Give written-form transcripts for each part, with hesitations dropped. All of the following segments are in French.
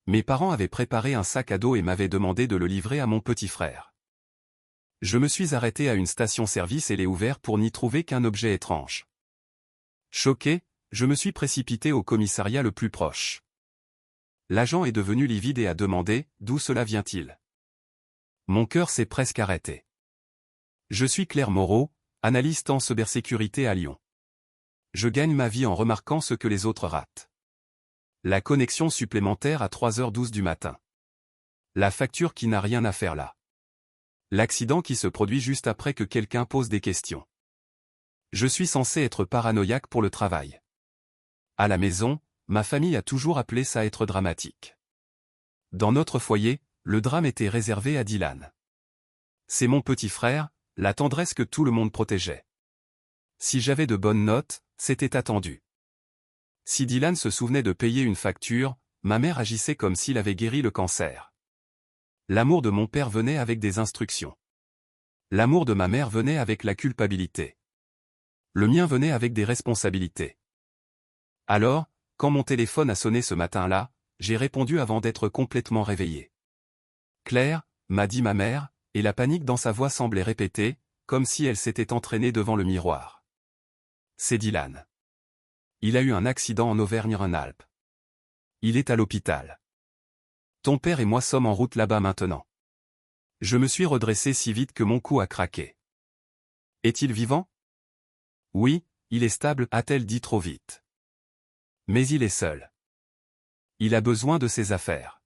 Mes parents avaient préparé un sac à dos et m'avaient demandé de le livrer à mon petit frère. Je me suis arrêté à une station-service et l'ai ouvert pour n'y trouver qu'un objet étrange. Choqué, je me suis précipité au commissariat le plus proche. L'agent est devenu livide et a demandé « D'où cela vient-il » Mon cœur s'est presque arrêté. Je suis Claire Moreau, analyste en cybersécurité à Lyon. Je gagne ma vie en remarquant ce que les autres ratent. La connexion supplémentaire à 3h12 du matin. La facture qui n'a rien à faire là. L'accident qui se produit juste après que quelqu'un pose des questions. Je suis censé être paranoïaque pour le travail. À la maison, ma famille a toujours appelé ça être dramatique. Dans notre foyer, le drame était réservé à Dylan. C'est mon petit frère, la tendresse que tout le monde protégeait. Si j'avais de bonnes notes, c'était attendu. Si Dylan se souvenait de payer une facture, ma mère agissait comme s'il avait guéri le cancer. L'amour de mon père venait avec des instructions. L'amour de ma mère venait avec la culpabilité. Le mien venait avec des responsabilités. Alors, quand mon téléphone a sonné ce matin-là, j'ai répondu avant d'être complètement réveillé. Claire, m'a dit ma mère, et la panique dans sa voix semblait répéter, comme si elle s'était entraînée devant le miroir. C'est Dylan. Il a eu un accident en Auvergne-Rhône-Alpes. Il est à l'hôpital. Ton père et moi sommes en route là-bas maintenant. Je me suis redressé si vite que mon cou a craqué. Est-il vivant? Oui, il est stable, a-t-elle dit trop vite. Mais il est seul. Il a besoin de ses affaires.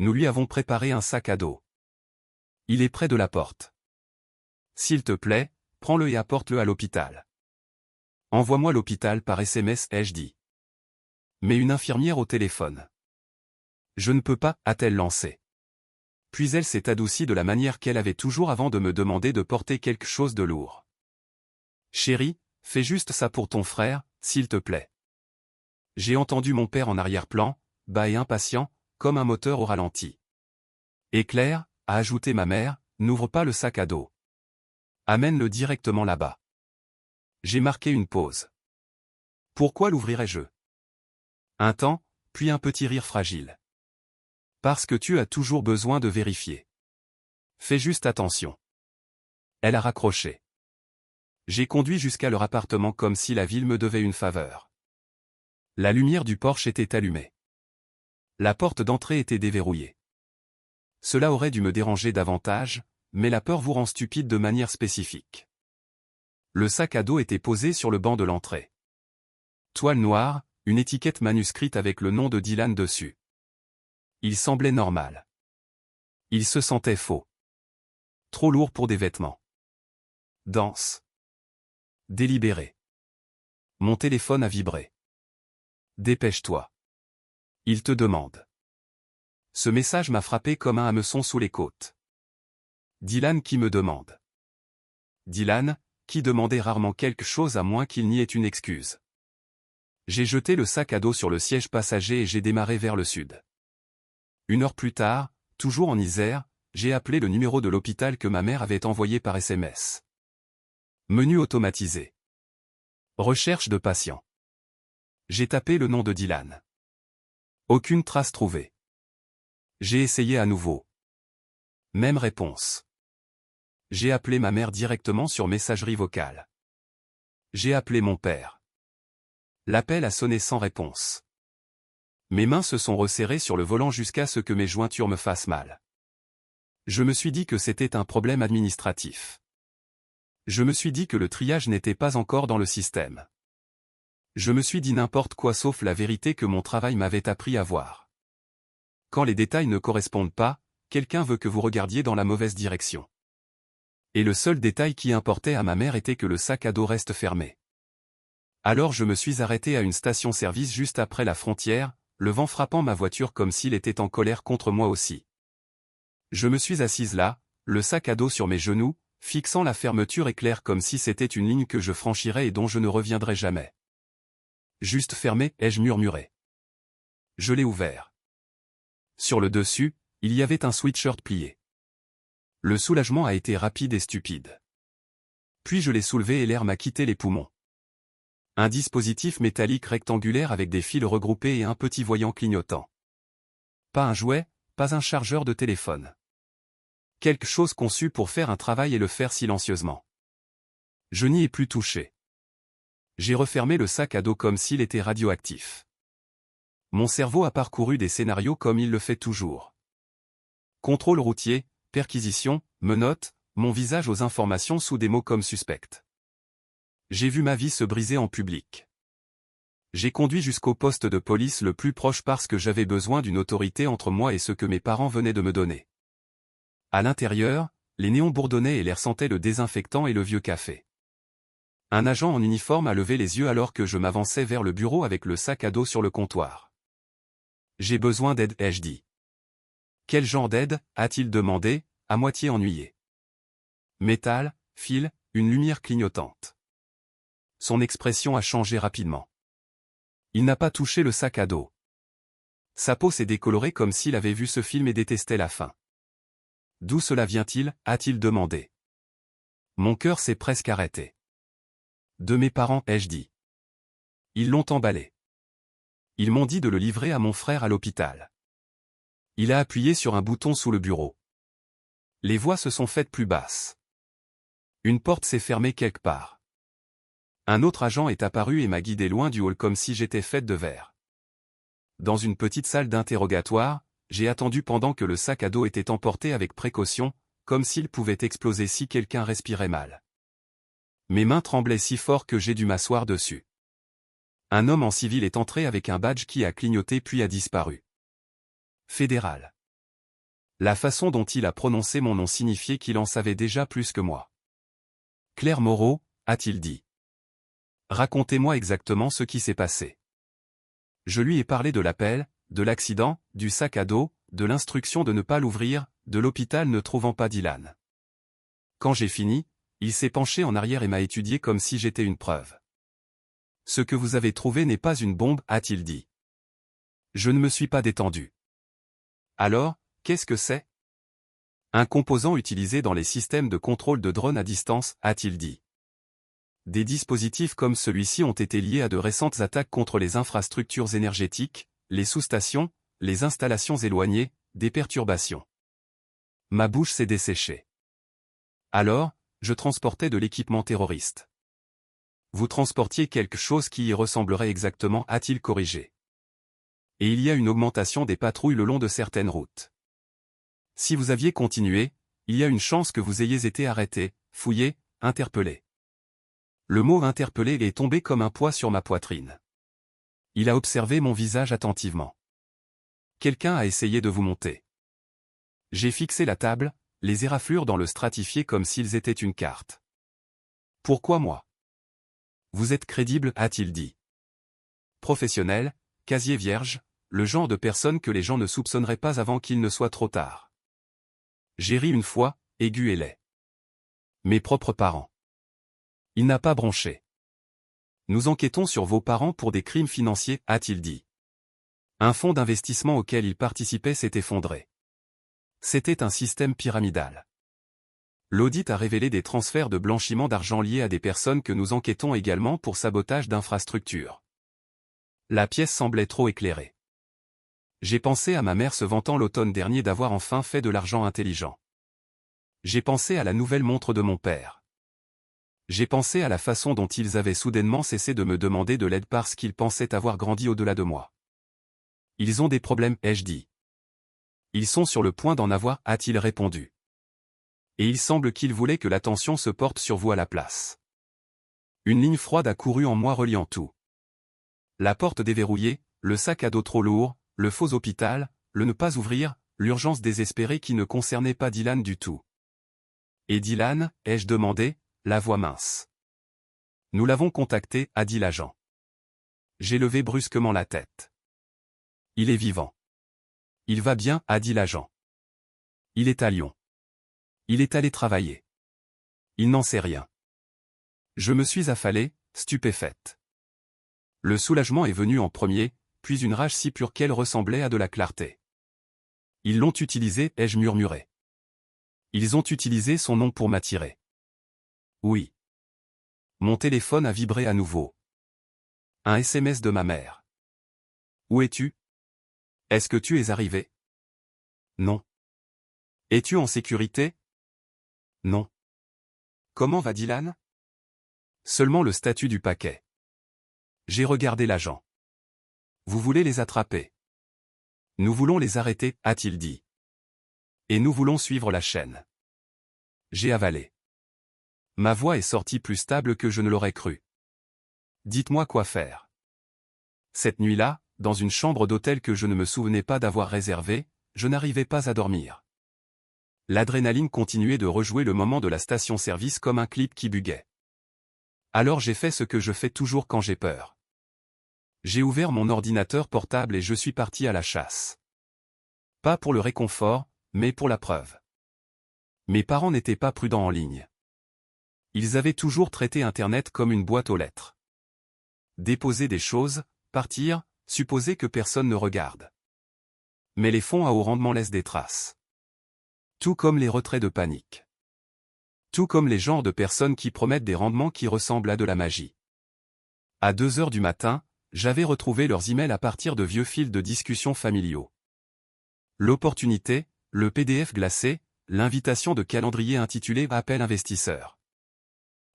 Nous lui avons préparé un sac à dos. Il est près de la porte. S'il te plaît, prends-le et apporte-le à l'hôpital. Envoie-moi l'hôpital par SMS, ai-je dit. Mais une infirmière au téléphone. Je ne peux pas, a-t-elle lancé. Puis elle s'est adoucie de la manière qu'elle avait toujours avant de me demander de porter quelque chose de lourd. Chérie, fais juste ça pour ton frère, s'il te plaît. J'ai entendu mon père en arrière-plan, bas et impatient, comme un moteur au ralenti. Et Claire, a ajouté ma mère, n'ouvre pas le sac à dos. Amène-le directement là-bas. J'ai marqué une pause. Pourquoi l'ouvrirais-je? Un temps, puis un petit rire fragile. Parce que tu as toujours besoin de vérifier. Fais juste attention. Elle a raccroché. J'ai conduit jusqu'à leur appartement comme si la ville me devait une faveur. La lumière du porche était allumée. La porte d'entrée était déverrouillée. Cela aurait dû me déranger davantage, mais la peur vous rend stupide de manière spécifique. Le sac à dos était posé sur le banc de l'entrée. Toile noire, une étiquette manuscrite avec le nom de Dylan dessus. Il semblait normal. Il se sentait faux. Trop lourd pour des vêtements. Dense. Délibéré. Mon téléphone a vibré. Dépêche-toi. Il te demande. Ce message m'a frappé comme un hameçon sous les côtes. Dylan qui me demande. Dylan, qui demandait rarement quelque chose à moins qu'il n'y ait une excuse. J'ai jeté le sac à dos sur le siège passager et j'ai démarré vers le sud. 1 heure plus tard, toujours en Isère, j'ai appelé le numéro de l'hôpital que ma mère avait envoyé par SMS. Menu automatisé. Recherche de patient. J'ai tapé le nom de Dylan. Aucune trace trouvée. J'ai essayé à nouveau. Même réponse. J'ai appelé ma mère directement sur messagerie vocale. J'ai appelé mon père. L'appel a sonné sans réponse. Mes mains se sont resserrées sur le volant jusqu'à ce que mes jointures me fassent mal. Je me suis dit que c'était un problème administratif. Je me suis dit que le triage n'était pas encore dans le système. Je me suis dit n'importe quoi sauf la vérité que mon travail m'avait appris à voir. Quand les détails ne correspondent pas, quelqu'un veut que vous regardiez dans la mauvaise direction. Et le seul détail qui importait à ma mère était que le sac à dos reste fermé. Alors je me suis arrêté à une station-service juste après la frontière, le vent frappant ma voiture comme s'il était en colère contre moi aussi. Je me suis assise là, le sac à dos sur mes genoux, fixant la fermeture éclair comme si c'était une ligne que je franchirais et dont je ne reviendrais jamais. Juste fermé, ai-je murmuré. Je l'ai ouvert. Sur le dessus, il y avait un sweatshirt plié. Le soulagement a été rapide et stupide. Puis je l'ai soulevé et l'air m'a quitté les poumons. Un dispositif métallique rectangulaire avec des fils regroupés et un petit voyant clignotant. Pas un jouet, pas un chargeur de téléphone. Quelque chose conçu pour faire un travail et le faire silencieusement. Je n'y ai plus touché. J'ai refermé le sac à dos comme s'il était radioactif. Mon cerveau a parcouru des scénarios comme il le fait toujours. Contrôle routier, perquisition, menottes, mon visage aux informations sous des mots comme suspect. J'ai vu ma vie se briser en public. J'ai conduit jusqu'au poste de police le plus proche parce que j'avais besoin d'une autorité entre moi et ce que mes parents venaient de me donner. À l'intérieur, les néons bourdonnaient et l'air sentait le désinfectant et le vieux café. Un agent en uniforme a levé les yeux alors que je m'avançais vers le bureau avec le sac à dos sur le comptoir. « J'ai besoin d'aide, ai-je dit. »« Quel genre d'aide ?» a-t-il demandé, à moitié ennuyé. « Métal, fil, une lumière clignotante. » Son expression a changé rapidement. Il n'a pas touché le sac à dos. Sa peau s'est décolorée comme s'il avait vu ce film et détestait la fin. « D'où cela vient-il » a-t-il demandé. Mon cœur s'est presque arrêté. « De mes parents, ai-je dit. » Ils l'ont emballé. Ils m'ont dit de le livrer à mon frère à l'hôpital. Il a appuyé sur un bouton sous le bureau. Les voix se sont faites plus basses. Une porte s'est fermée quelque part. Un autre agent est apparu et m'a guidé loin du hall comme si j'étais faite de verre. Dans une petite salle d'interrogatoire, j'ai attendu pendant que le sac à dos était emporté avec précaution, comme s'il pouvait exploser si quelqu'un respirait mal. Mes mains tremblaient si fort que j'ai dû m'asseoir dessus. Un homme en civil est entré avec un badge qui a clignoté puis a disparu. Fédéral. La façon dont il a prononcé mon nom signifiait qu'il en savait déjà plus que moi. Claire Moreau, a-t-il dit. Racontez-moi exactement ce qui s'est passé. Je lui ai parlé de l'appel, de l'accident, du sac à dos, de l'instruction de ne pas l'ouvrir, de l'hôpital ne trouvant pas Dylan. Quand j'ai fini, il s'est penché en arrière et m'a étudié comme si j'étais une preuve. Ce que vous avez trouvé n'est pas une bombe, a-t-il dit. Je ne me suis pas détendu. Alors, qu'est-ce que c'est? Un composant utilisé dans les systèmes de contrôle de drones à distance, a-t-il dit. Des dispositifs comme celui-ci ont été liés à de récentes attaques contre les infrastructures énergétiques, les sous-stations, les installations éloignées, des perturbations. Ma bouche s'est desséchée. Alors, je transportais de l'équipement terroriste. Vous transportiez quelque chose qui y ressemblerait exactement, a-t-il corrigé. Et il y a une augmentation des patrouilles le long de certaines routes. Si vous aviez continué, il y a une chance que vous ayez été arrêté, fouillé, interpellé. Le mot interpellé est tombé comme un poids sur ma poitrine. Il a observé mon visage attentivement. Quelqu'un a essayé de vous monter. J'ai fixé la table, les éraflures dans le stratifié comme s'ils étaient une carte. Pourquoi moi? Vous êtes crédible, a-t-il dit. Professionnel, casier vierge, le genre de personne que les gens ne soupçonneraient pas avant qu'il ne soit trop tard. J'ai ri une fois, aigu et laid. Mes propres parents. Il n'a pas bronché. Nous enquêtons sur vos parents pour des crimes financiers, a-t-il dit. Un fonds d'investissement auquel il participait s'est effondré. C'était un système pyramidal. L'audit a révélé des transferts de blanchiment d'argent liés à des personnes que nous enquêtons également pour sabotage d'infrastructures. La pièce semblait trop éclairée. J'ai pensé à ma mère se vantant l'automne dernier d'avoir enfin fait de l'argent intelligent. J'ai pensé à la nouvelle montre de mon père. J'ai pensé à la façon dont ils avaient soudainement cessé de me demander de l'aide parce qu'ils pensaient avoir grandi au-delà de moi. Ils ont des problèmes, ai-je dit. Ils sont sur le point d'en avoir, a-t-il répondu. Et il semble qu'ils voulaient que l'attention se porte sur vous à la place. Une ligne froide a couru en moi reliant tout. La porte déverrouillée, le sac à dos trop lourd, le faux hôpital, le ne pas ouvrir, l'urgence désespérée qui ne concernait pas Dylan du tout. Et Dylan, ai-je demandé, la voix mince. Nous l'avons contacté, a dit l'agent. J'ai levé brusquement la tête. Il est vivant. Il va bien, a dit l'agent. Il est à Lyon. Il est allé travailler. Il n'en sait rien. Je me suis affalé, stupéfaite. Le soulagement est venu en premier, puis une rage si pure qu'elle ressemblait à de la clarté. Ils l'ont utilisé, ai-je murmuré. Ils ont utilisé son nom pour m'attirer. Oui. Mon téléphone a vibré à nouveau. Un SMS de ma mère. Où es-tu? Est-ce que tu es arrivé? Non. Es-tu en sécurité? Non. Comment va Dylan? Seulement le statut du paquet. J'ai regardé l'agent. Vous voulez les attraper? Nous voulons les arrêter, a-t-il dit. Et nous voulons suivre la chaîne. J'ai avalé. Ma voix est sortie plus stable que je ne l'aurais cru. Dites-moi quoi faire. Cette nuit-là, dans une chambre d'hôtel que je ne me souvenais pas d'avoir réservée, je n'arrivais pas à dormir. L'adrénaline continuait de rejouer le moment de la station-service comme un clip qui buguait. Alors j'ai fait ce que je fais toujours quand j'ai peur. J'ai ouvert mon ordinateur portable et je suis parti à la chasse. Pas pour le réconfort, mais pour la preuve. Mes parents n'étaient pas prudents en ligne. Ils avaient toujours traité Internet comme une boîte aux lettres. Déposer des choses, partir, supposer que personne ne regarde. Mais les fonds à haut rendement laissent des traces. Tout comme les retraits de panique. Tout comme les genres de personnes qui promettent des rendements qui ressemblent à de la magie. À 2 heures du matin, j'avais retrouvé leurs emails à partir de vieux fils de discussion familiaux. L'opportunité, le PDF glacé, l'invitation de calendrier intitulée Appel investisseur.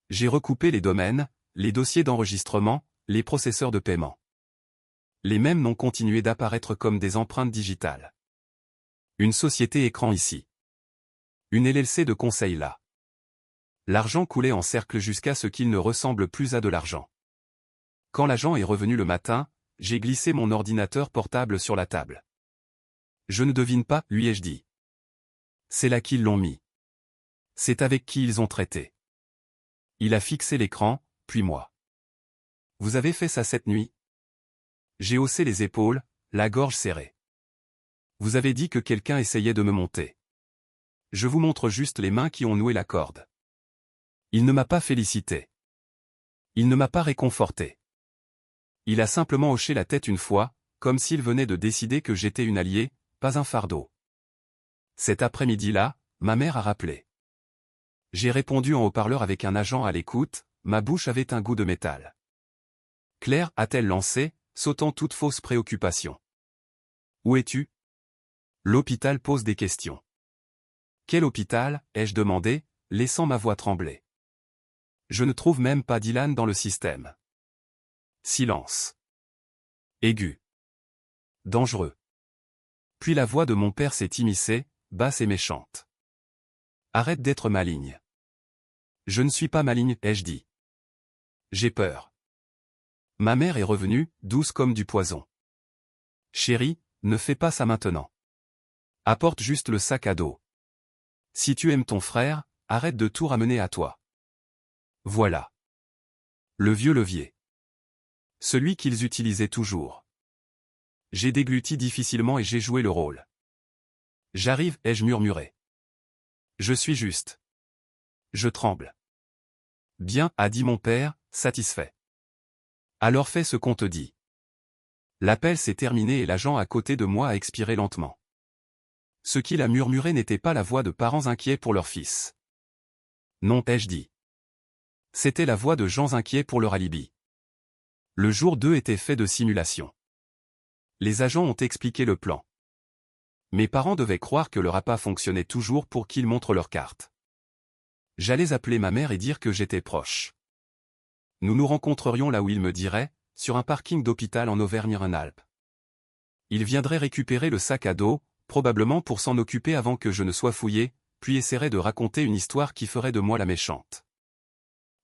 J'ai recoupé les domaines, les dossiers d'enregistrement, les processeurs de paiement. Les mêmes noms continuaient d'apparaître comme des empreintes digitales. Une société écran ici. Une LLC de conseil là. L'argent coulait en cercle jusqu'à ce qu'il ne ressemble plus à de l'argent. Quand l'agent est revenu le matin, j'ai glissé mon ordinateur portable sur la table. Je ne devine pas, lui ai-je dit. C'est là qu'ils l'ont mis. C'est avec qui ils ont traité. Il a fixé l'écran, puis moi. Vous avez fait ça cette nuit? J'ai haussé les épaules, la gorge serrée. Vous avez dit que quelqu'un essayait de me monter. Je vous montre juste les mains qui ont noué la corde. Il ne m'a pas félicité. Il ne m'a pas réconforté. Il a simplement hoché la tête une fois, comme s'il venait de décider que j'étais une alliée, pas un fardeau. Cet après-midi-là, ma mère a rappelé. J'ai répondu en haut-parleur avec un agent à l'écoute, ma bouche avait un goût de métal. Claire, a-t-elle lancé, sautant toute fausse préoccupation. Où es-tu? L'hôpital pose des questions. Quel hôpital? Ai-je demandé, laissant ma voix trembler. Je ne trouve même pas Dylan dans le système. Silence. Aigu. Dangereux. Puis la voix de mon père s'est immiscée, basse et méchante. Arrête d'être maligne. Je ne suis pas maligne, ai-je dit. J'ai peur. Ma mère est revenue, douce comme du poison. Chérie, ne fais pas ça maintenant. Apporte juste le sac à dos. Si tu aimes ton frère, arrête de tout ramener à toi. Voilà. Le vieux levier. Celui qu'ils utilisaient toujours. J'ai dégluti difficilement et j'ai joué le rôle. J'arrive, ai-je murmuré. Je suis juste. Je tremble. Bien, a dit mon père, satisfait. Alors fais ce qu'on te dit. L'appel s'est terminé et l'agent à côté de moi a expiré lentement. Ce qu'il a murmuré n'était pas la voix de parents inquiets pour leur fils. Non, ai-je dit. C'était la voix de gens inquiets pour leur alibi. Le jour 2 était fait de simulation. Les agents ont expliqué le plan. Mes parents devaient croire que leur appât fonctionnait toujours pour qu'ils montrent leur carte. J'allais appeler ma mère et dire que j'étais proche. Nous nous rencontrerions là où il me dirait, sur un parking d'hôpital en Auvergne-Rhône-Alpes. Il viendrait récupérer le sac à dos, probablement pour s'en occuper avant que je ne sois fouillé, puis essaierait de raconter une histoire qui ferait de moi la méchante.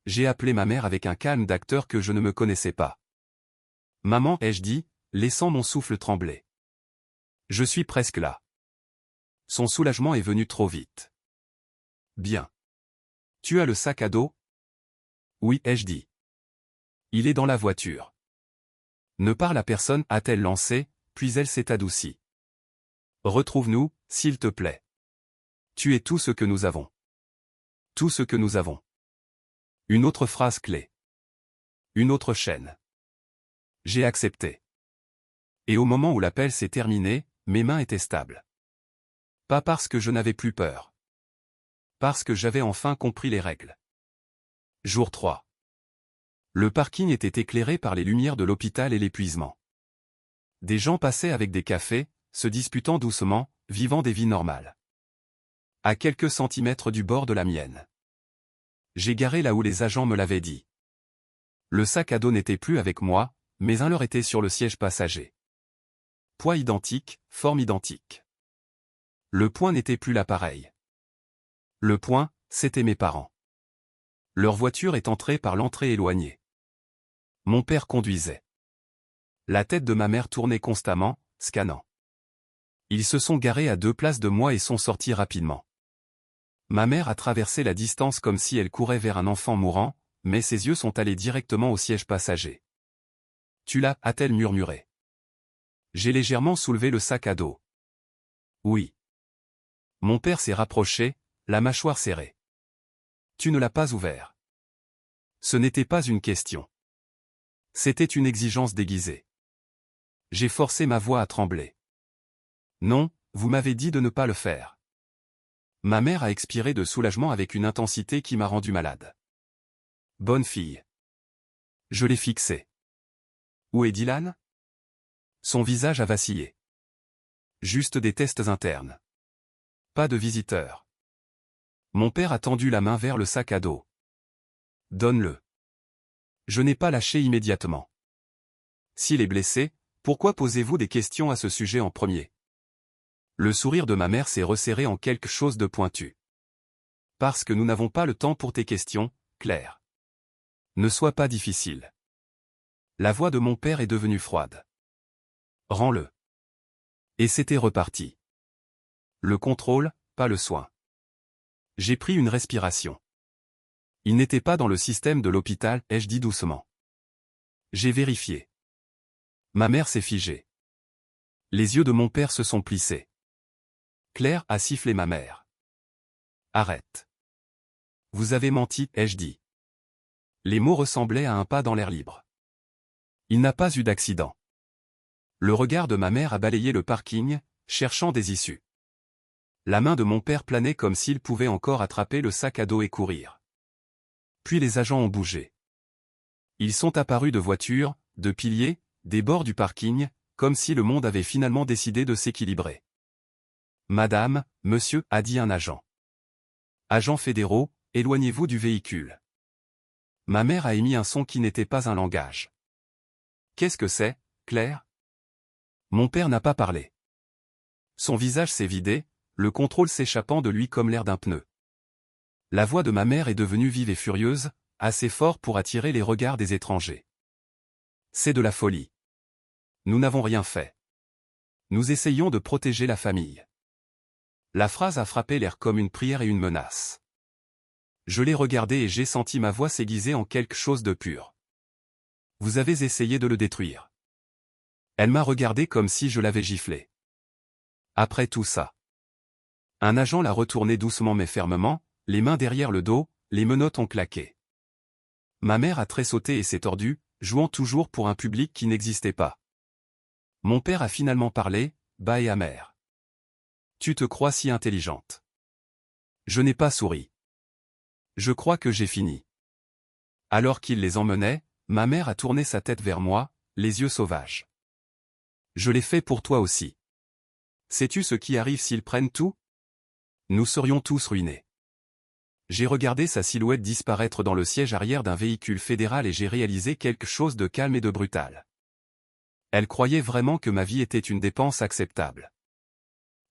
J'ai appelé ma mère avec un calme d'acteur que je ne me connaissais pas. Maman, ai-je dit, laissant mon souffle trembler. Je suis presque là. Son soulagement est venu trop vite. Bien. Tu as le sac à dos? Oui, ai-je dit. Il est dans la voiture. Ne parle à personne, a-t-elle lancé, puis elle s'est adoucie. Retrouve-nous, s'il te plaît. Tu es tout ce que nous avons. Tout ce que nous avons. Une autre phrase clé. Une autre chaîne. J'ai accepté. Et au moment où l'appel s'est terminé, mes mains étaient stables. Pas parce que je n'avais plus peur. Parce que j'avais enfin compris les règles. Jour 3. Le parking était éclairé par les lumières de l'hôpital et l'épuisement. Des gens passaient avec des cafés, se disputant doucement, vivant des vies normales. À quelques centimètres du bord de la mienne. J'ai garé là où les agents me l'avaient dit. Le sac à dos n'était plus avec moi, mais un leur était sur le siège passager. Poids identique, forme identique. Le point n'était plus là pareil. Le point, c'était mes parents. Leur voiture est entrée par l'entrée éloignée. Mon père conduisait. La tête de ma mère tournait constamment, scannant. Ils se sont garés à 2 places de moi et sont sortis rapidement. Ma mère a traversé la distance comme si elle courait vers un enfant mourant, mais ses yeux sont allés directement au siège passager. Tu l'as, a-t-elle murmuré. J'ai légèrement soulevé le sac à dos. Oui. Mon père s'est rapproché, la mâchoire serrée. Tu ne l'as pas ouvert. Ce n'était pas une question. C'était une exigence déguisée. J'ai forcé ma voix à trembler. Non, vous m'avez dit de ne pas le faire. Ma mère a expiré de soulagement avec une intensité qui m'a rendu malade. Bonne fille. Je l'ai fixé. Où est Dylan? Son visage a vacillé. Juste des tests internes. Pas de visiteurs. Mon père a tendu la main vers le sac à dos. Donne-le. Je n'ai pas lâché immédiatement. S'il est blessé, pourquoi posez-vous des questions à ce sujet en premier? Le sourire de ma mère s'est resserré en quelque chose de pointu. Parce que nous n'avons pas le temps pour tes questions, Claire. Ne sois pas difficile. La voix de mon père est devenue froide. Rends-le. Et c'était reparti. Le contrôle, pas le soin. J'ai pris une respiration. Il n'était pas dans le système de l'hôpital, ai-je dit doucement. J'ai vérifié. Ma mère s'est figée. Les yeux de mon père se sont plissés. Claire, a sifflé ma mère. Arrête. Vous avez menti, ai-je dit. Les mots ressemblaient à un pas dans l'air libre. Il n'a pas eu d'accident. Le regard de ma mère a balayé le parking, cherchant des issues. La main de mon père planait comme s'il pouvait encore attraper le sac à dos et courir. Puis les agents ont bougé. Ils sont apparus de voitures, de piliers, des bords du parking, comme si le monde avait finalement décidé de s'équilibrer. Madame, monsieur, a dit un agent. Agents fédéraux, éloignez-vous du véhicule. Ma mère a émis un son qui n'était pas un langage. Qu'est-ce que c'est, Claire? Mon père n'a pas parlé. Son visage s'est vidé, le contrôle s'échappant de lui comme l'air d'un pneu. La voix de ma mère est devenue vive et furieuse, assez fort pour attirer les regards des étrangers. C'est de la folie. Nous n'avons rien fait. Nous essayons de protéger la famille. La phrase a frappé l'air comme une prière et une menace. Je l'ai regardé et j'ai senti ma voix s'aiguiser en quelque chose de pur. Vous avez essayé de le détruire. Elle m'a regardé comme si je l'avais giflé. Après tout ça. Un agent l'a retourné doucement mais fermement, les mains derrière le dos, les menottes ont claqué. Ma mère a tressauté et s'est tordue, jouant toujours pour un public qui n'existait pas. Mon père a finalement parlé, bas et amer. Tu te crois si intelligente. Je n'ai pas souri. Je crois que j'ai fini. Alors qu'il les emmenait, ma mère a tourné sa tête vers moi, les yeux sauvages. Je l'ai fait pour toi aussi. Sais-tu ce qui arrive s'ils prennent tout? Nous serions tous ruinés. J'ai regardé sa silhouette disparaître dans le siège arrière d'un véhicule fédéral et j'ai réalisé quelque chose de calme et de brutal. Elle croyait vraiment que ma vie était une dépense acceptable.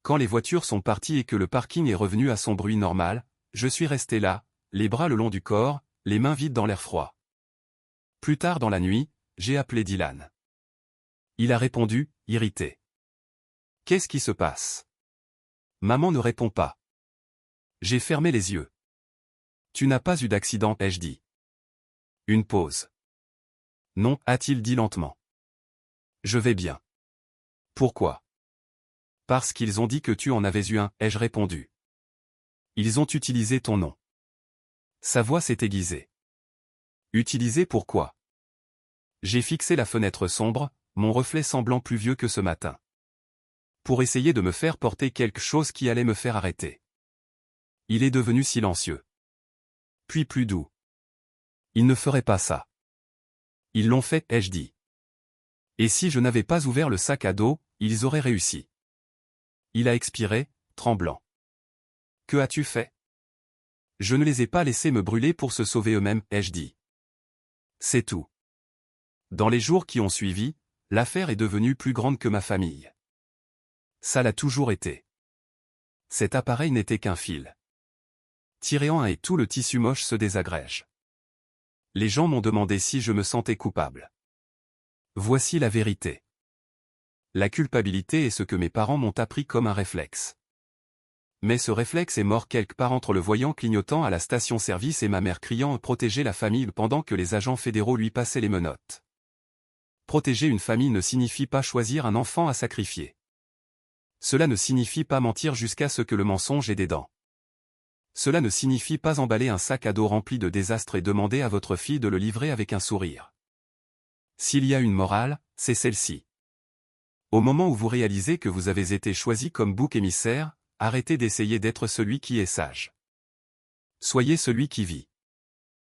Quand les voitures sont parties et que le parking est revenu à son bruit normal, je suis resté là, les bras le long du corps, les mains vides dans l'air froid. Plus tard dans la nuit, j'ai appelé Dylan. Il a répondu, irrité. Qu'est-ce qui se passe? Maman ne répond pas. J'ai fermé les yeux. Tu n'as pas eu d'accident, ai-je dit. Une pause. Non, a-t-il dit lentement. Je vais bien. Pourquoi? Parce qu'ils ont dit que tu en avais eu un, ai-je répondu. Ils ont utilisé ton nom. Sa voix s'est aiguisée. Utilisé pourquoi? J'ai fixé la fenêtre sombre, mon reflet semblant plus vieux que ce matin. Pour essayer de me faire porter quelque chose qui allait me faire arrêter. Il est devenu silencieux. Puis plus doux. Ils ne feraient pas ça. Ils l'ont fait, ai-je dit. Et si je n'avais pas ouvert le sac à dos, ils auraient réussi. Il a expiré, tremblant. Que as-tu fait? Je ne les ai pas laissés me brûler pour se sauver eux-mêmes, ai-je dit. C'est tout. Dans les jours qui ont suivi, l'affaire est devenue plus grande que ma famille. Ça l'a toujours été. Cet appareil n'était qu'un fil. Tiré en un et tout le tissu moche se désagrège. Les gens m'ont demandé si je me sentais coupable. Voici la vérité. La culpabilité est ce que mes parents m'ont appris comme un réflexe. Mais ce réflexe est mort quelque part entre le voyant clignotant à la station-service et ma mère criant « Protéger la famille » pendant que les agents fédéraux lui passaient les menottes. Protéger une famille ne signifie pas choisir un enfant à sacrifier. Cela ne signifie pas mentir jusqu'à ce que le mensonge ait des dents. Cela ne signifie pas emballer un sac à dos rempli de désastres et demander à votre fille de le livrer avec un sourire. S'il y a une morale, c'est celle-ci. Au moment où vous réalisez que vous avez été choisi comme bouc émissaire, arrêtez d'essayer d'être celui qui est sage. Soyez celui qui vit.